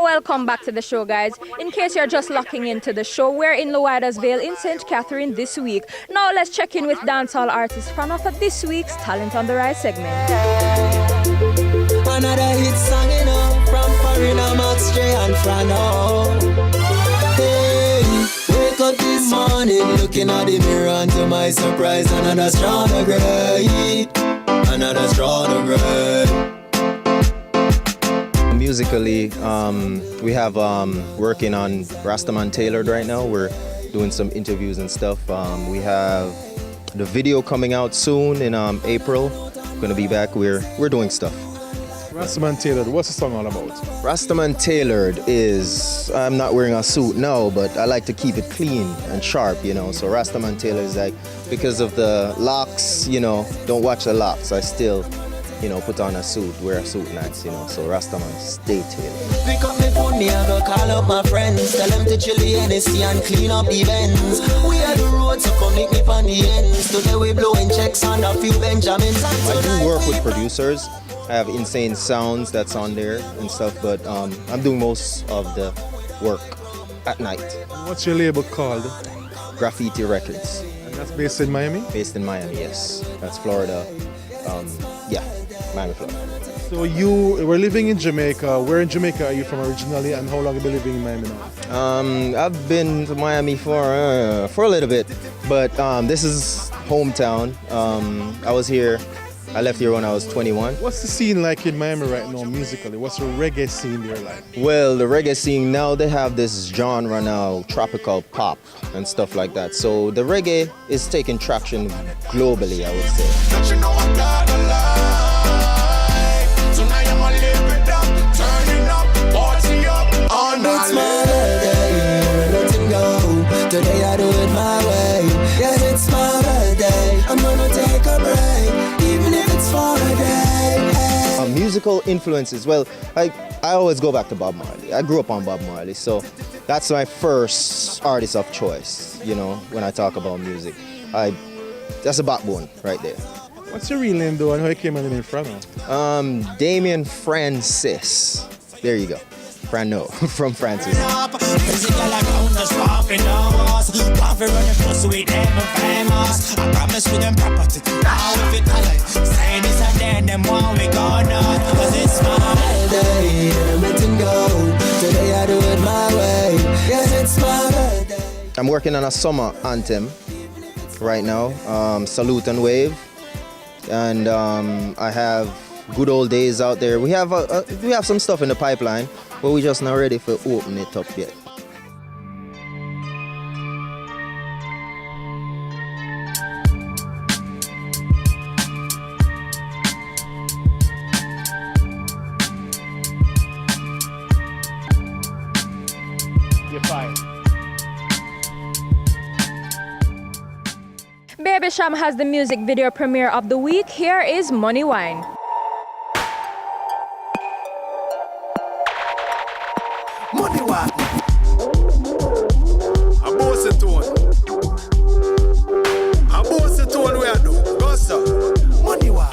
welcome back to the show, guys. In case you're just locking into the show, we're in Loidersville in St. Catherine this week. Now let's check in with dancehall artist Frano for this week's Talent on the Rise segment. Another hit song, you know, from Foreigner, Max J and Frano. Hey, wake up this morning, looking at the mirror, and to my surprise, another stronger grade. Another stronger grade. Musically, we have working on Rastaman Tailored right now. We're doing some interviews and stuff. We have the video coming out soon in April. Gonna be back. We're doing stuff. Rastaman Tailored, what's the song all about? Rastaman Tailored is, I'm not wearing a suit now, but I like to keep it clean and sharp, you know. So Rastaman Tailored is like, because of the locks, you know, don't watch the locks. I still, you know, put on a suit, wear a suit nights, you know. So Rastaman, stay tailored. Pick up my phone, me I go call up my friends. Tell them to chill the NSC and clean up the Benz. We are the road, so come meet me on the ends. Today we blowing checks on a few Benjamins. I do work with producers. I have Insane Sounds that's on there and stuff, but I'm doing most of the work at night. What's your label called? Graffiti Records. And that's based in Miami? Based in Miami, yes. That's Florida. Yeah, Miami, Florida. So you were living in Jamaica. Where in Jamaica are you from originally, and how long have you been living in Miami now? I've been to Miami for a little bit, but this is hometown. I was here. I left here when I was 21. What's the scene like in Miami right now musically? What's the reggae scene there like? Well, the reggae scene now, they have this genre now, tropical pop and stuff like that. So the reggae is taking traction globally, I would say. It's my birthday, let him go. Today I do it my way. Yes, it's my birthday. I'm gonna take a break, even if it's for a day. Musical influences, well, I always go back to Bob Marley. I grew up on Bob Marley, so that's my first artist of choice, you know, when I talk about music. That's a backbone right there. What's your real name though, and how you came on the name Frano? Damien Francis. There you go. Frano from Francis. I'm working on a summer anthem right now, Salute and Wave, and I have Good Old Days out there. We have some stuff in the pipeline, but we're just not ready to open it up yet. You're fine. Baby Sham has the music video premiere of the week. Here is Money Wine. Money Wine. A boss it on. A boss it on where I do. Go sir. Money Wine.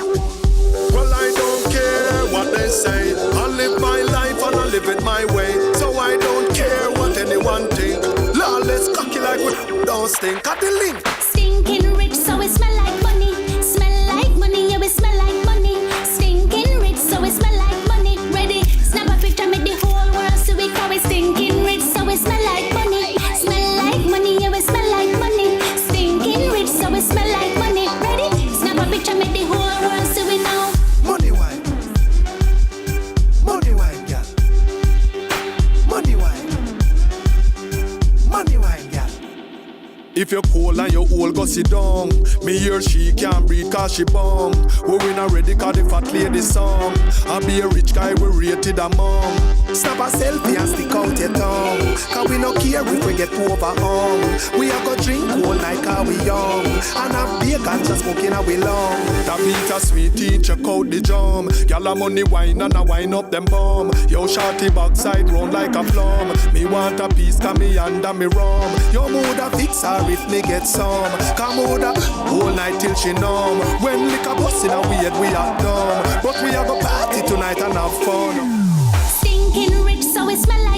Well, I don't care what they say. I live my life and I live it my way. So I don't care what anyone think. Lawless cocky like we don't stink at the link. Stinking rich, so it smell like money. Smell like money, yeah, we smell like money. Stinking rich, so it smell like money. Ready, snap a picture, make the whole world see we call it stinking rich, so it smell like money. Smell like money, yeah, we smell like money. Stinking rich, so it smell like money. Ready, snap a picture, make the whole world see we know. Money wine. Money wine, girl. Money wine. Money wine, girl. If you're cold and you're old, go sit down. Me hear she can't breathe cause she bum. We win already cause the fat lady song. I be a rich guy, we rated a mom. Snap a selfie and stick out your tongue. Cause we no care if we get overhung. We a go drink all night cause we young. And have beer ganja smoking and we long. That beat a sweet tea, check out the drum. Y'all a money wine and a wine up them bum. Yo shorty backside round like a plum. Me want a piece cause me under me rum. Yo mood a fix her if me get some. Come over all night till she numb. When liquor bust in a weird we are dumb. But we have a party tonight and have fun. Stinking rich, so it smell like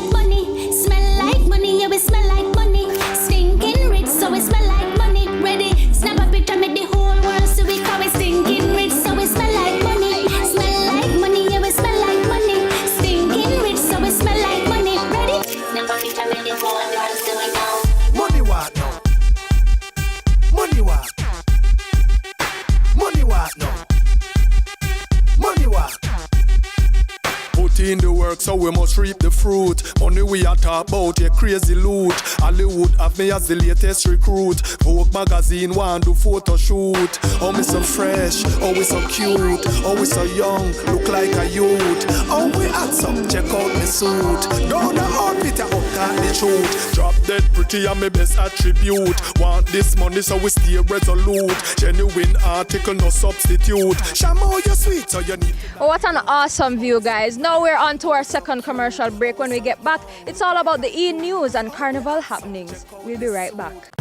put in the work, so we must reap the fruit. Money we are talk about, yeah, crazy loot. Hollywood have me as the latest recruit. Vogue magazine want do photo shoot. Oh, me so fresh, oh, we so cute. Oh, we so young, look like a youth. Oh, we handsome, check out me suit. Don't the outfit, I up the truth. Drop dead pretty and me best attribute. Want this money, so we stay resolute. Genuine article, no substitute. Shamo, you're sweet, so you need. Oh, what an awesome view, guys. Now we're on to our second commercial break. When we get back, it's all about the e-news and carnival happenings. We'll be right back.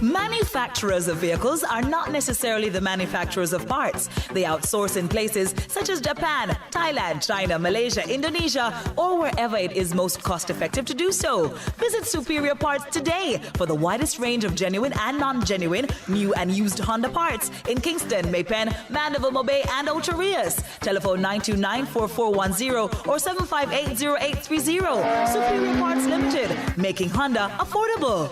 Manufacturers of vehicles are not necessarily the manufacturers of parts. They outsource in places such as Japan, Thailand, China, Malaysia, Indonesia, or wherever it is most cost-effective to do so. Visit Superior Parts today for the widest range of genuine and non-genuine, new and used Honda parts in Kingston, Maypen, Mandeville, Mobay, and Ocho Rios. Telephone 929-4410 or 758-0830. Superior Parts Limited, making Honda affordable.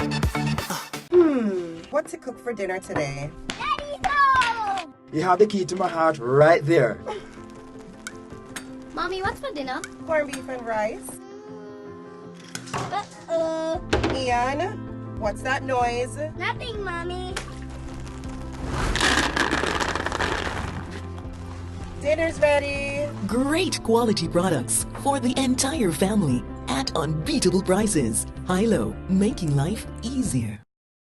What to cook for dinner today? Daddy's home! You have the key to my heart right there. Mommy, what's for dinner? Corned beef and rice. Uh-oh. Ian, what's that noise? Nothing, Mommy. Dinner's ready. Great quality products for the entire family at unbeatable prices. Hilo, making life easier.